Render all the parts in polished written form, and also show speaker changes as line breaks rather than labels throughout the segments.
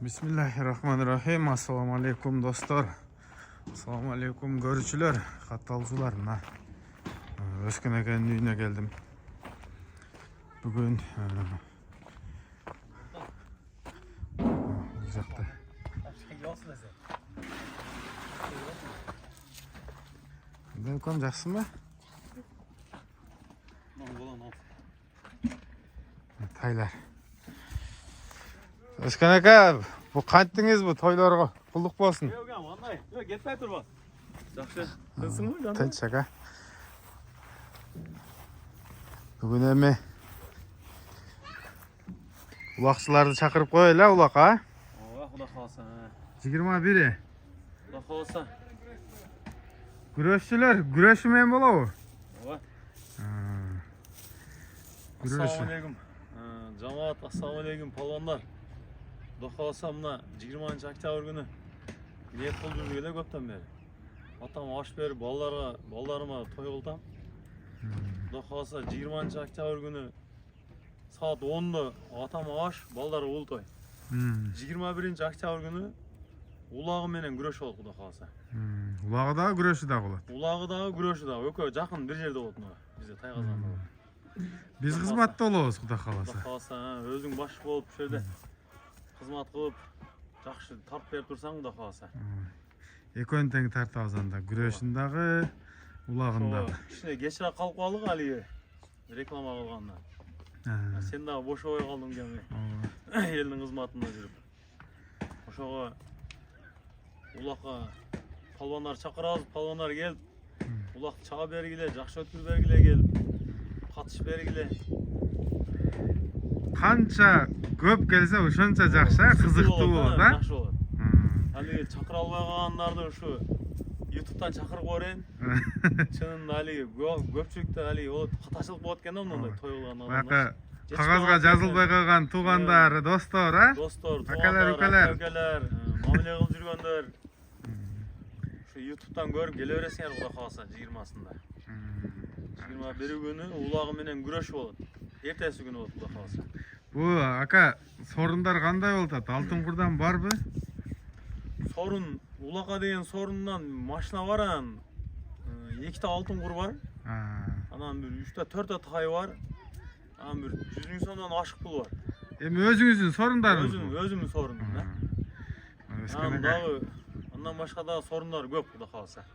Bismillahirrahmanirrahim. Assalamu alaikum dostlar. Assalamu alaikum görücüler, katılımcılar. Özkan Aka'nın düğüne geldim. Bugün uzakta. Welcome, жақсы mı? Taylar. Özkan Aka, bu kanttiniz bu toylarga kulluk bolsun.
Yok, anday. Yok, ketmey turma. Жақсы. Тынсың ғой, жаным?
Tinch aka. Bugün emi ulaqçılardı çakırıp koyayla ulaqa.
Xudo xolasa.
21.
Xudo xolasa.
Güreşçiler, güreşmeyen bola o.
Assalomu alaykum. Jamoat, assalomu alaykum polvonlar. Xudo xolasa mına 20-oktyabr günü niyet qilib yurganda ko'pdan beri. Otam osh berib bolalarıma to'y qildim. Xudo xolasa 20-oktyabr günü saat 10'da otam osh, bolalar ul to'y. 21-oktyabr günü ulagı menen güreş oldu Xudo xolasa.
Ulağı da güreşi da bolat.
Ulagı da güreşi da ökö jakın bir jerde boldu bizde Tayqazanda.
Biz xizmatda olabız Xudo
Xudo
xolasa.
xolasa özüң baş bolup şu yerде xizmat qılıp жақсы tarp berip tursaң Xudo xolasa.
Ekön teң tartып алганда güreşindagi, ulağındagi.
Кичине кечирээк калып калдык алиги реклама кылганда. Сен дагы бошобой калдың кеме. Элдин кызматында жүрүп. Ошого улакка палвандар чакырабыз, палвандар келип, улак чага бергиле, жакшы өткүр бергиле келип, катыш бергиле.
Kança көп келсе ошонча жакшы, кызыктуу болот, да?
Жакшы болот. Алиги чакыра албай калгандарды ушу YouTube'dan чакырып көрөйүн. Чынында алиги көпчүлүктө алиги болот, катачылык болот экен да мындай той кылган адамдар.
Бака кагазга жазылбай калган туугандар, достор, а?
Достор,
акалар,
акалар, мамиле кылып жүргөндөр. Şu YouTube'dan görüp gele veresingер Xudo xolasa 20'sında. 21 günü ulagı menen güreş bolot. Ertesi günü bolot Xudo xolasa.
Bu aka sorunlar kандай болуп атат? Алтын курдан барбы?
Sorun ulaka деген sorundan maşina var anan. 2 altın kur var. Anan bir 3 4 tay var. Anan bir 100 bin so'mdan aşık pul var.
Эми өзүңүздүн sorunдарыңыз бу?
Özümün sorunum da. Anan dagı ondan başka daha sorunlar көп Xudo xolasa.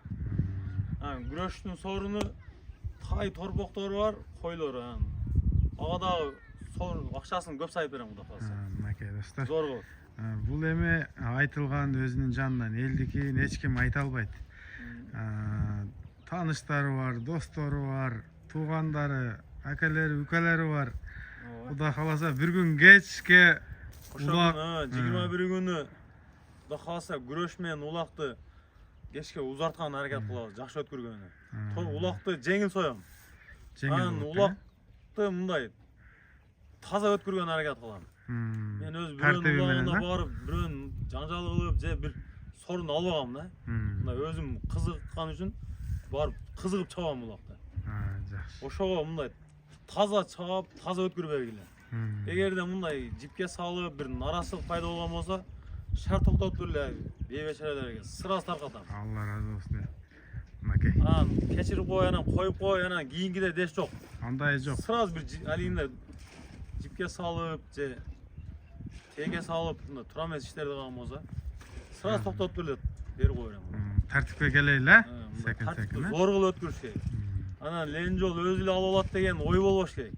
Güreştün sorunu tay torpoktor var, koylar anan. Ağa dagı sorun акчасын көп сайып берем Xudo xolasa.
Макей достор.
Zor болот.
Бул эми айтылган өзүнүн жанынан элдикин эч ким айта албайт. Тааныштары бар, достору бар, туугандары, акалары, укалары бар. Кудай кааласа бир күн кечке
улак 21 күнү Xudo xolasa күрөш менен улакты кечке узарткан аракет кылабыз, жакшы өткөргөнү. Улакты жеңил соём. Анан улакты мындай таза өткөргөн аракет кылам. Мен өз бирөөнүн улагына барып, бирөөнүн жаңжал кылып, же бир сорун албагам да. Мындай өзүм кызыккан үчүн барып кызыгып чабам улакты.
Жакшы.
Ошого мындай таза чабап, таза өткөрүп бергиле. Эгерде мындай жипке салып, бир нарасылык пайда болгон болсо, шар токтотуп эле бейбечерелерге сырасы таркатам.
Алла разы болсун. Макей.
Анан кечирип кой, анан коюп кой, анан кийинкиде деш жок.
Андай жок.
Сразу бир алигинде жипке салып, же теге салып, мындай тура эмес иштерди кылган болсо, сразу токтотуп эле берип кой берем.
Тартипке келейли,
секин-секин. Зор кылып өткөрүш керек. Анан лен жол өзү эле алып алат деген ой болбош керек.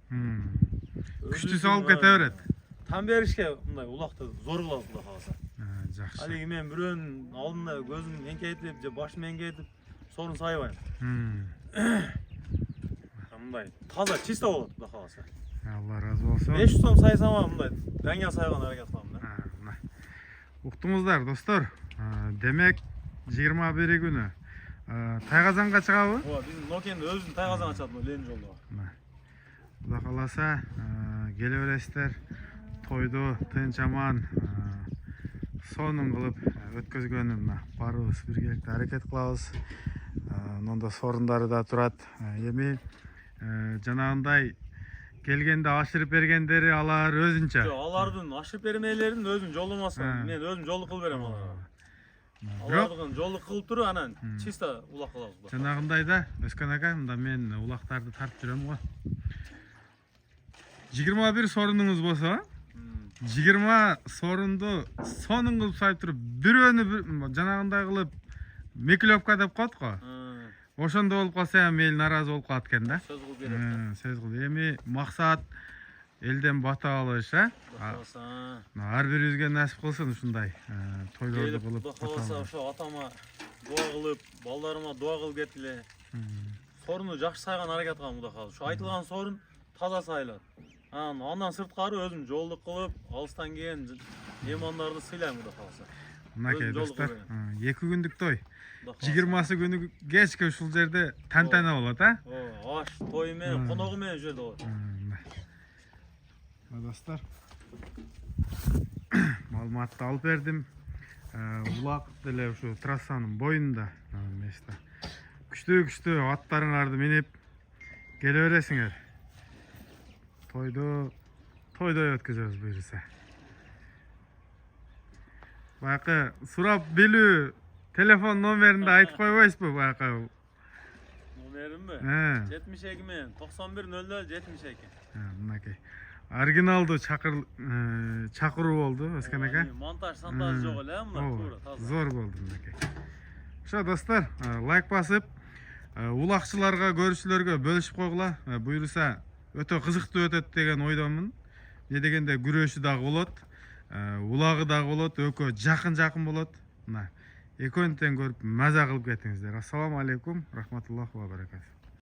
Күчтүүсү алып кете берет.
Там беришке мындай улакты зор кылат Xudo xolasa.
Жакшы.
Алиги мен бирөөнүн алдында көзүм эңкейтип, же башым эңкейтип, сорун сайбайм. Мындай таза чисто болот Xudo xolasa.
Алла разы болсун.
500 сом сайсам мындай даңя сайган аракет кылам да.
Уктуңуздар достор. Демек 21 күнү Тайгазанга чыгабы?
Ооба, биздин Нокенди өзүн Тайгазанга чыгат лен жолдо.
Кудай кааласа келе бересиздер. Тойду тынч аман сонун кылып өткөзгөнүнө барыбыз биргеликте аракет кылабыз. Мында сорундары да турат. Эми жанагындай келгенде ашырып бергендери алар өзүнчө.
Жок, алардын ашып бермейлерин өзүң жолдомасаң, мен өзүм жолдук кылып берем аларга. Алардын жолдук кылып туруп анан чисто улак кылабыз.
Жанагындай да Өскөн ака, мында мен улактарды тартып жүрөм го. 21 сорунуңуз болсо, 20 сорунду сонун кылып сайып туруп, бирөөнү жанагындай кылып меклёвка деп коет го. Ошондо болуп калса эми эл наразы болуп калат экен да.
Сөз кылып берет.
Сөз кылып. Эми максат элден бата алыш, ар бирибизге насип кылсын ушундай тойлорду кылып.
Кудай кааласа ошо атама дуа кылып, балдарыма дуа кылып кетиле. Сорунду жакшы сайган аракет кылам Кудай кааласа. Ушу айтылган сорун таза сайлат. Андан сырткары өзүм жолдук кылып, алыстан келген меймандарды сыйлайм Кудай кааласа.
Мынакей достор, 2 күндүк той. 20-сы күнү кечке ушул жерде тантана болот,
Аш, той менен, коногу менен жүрдө болот.
Достор, маалыматты алып бердим. Улак деле ушу трассанын боюнда место. Күчтүү аттарыңарды минип келе бересиңер. Тойдой өткөзөбүз буюрса. Баякы сурап билүү телефон номеринде айтып койбойсузбу баякы?
Номеримби? 72 менен 91 00 72.
Мынакей. Оригиналдуу чакыруу болду Өскөн ака.
Монтаж сантаж жок эле, мына туура таза.
Зор болду мынакей. Ошо достор, лайк басып, улакчыларга, көрүүчүлөргө бөлүшүп койгула. Буюрса өтө кызыктуу өтөт деген ойдомун. Не дегенде күрөшү дагы болот, улагы дагы болот, экөө жакын болот. Мына экөөнү тең көрүп маза кылып кетиңиздер. Ассаламу алейкум, рахматуллахи ва баракатух.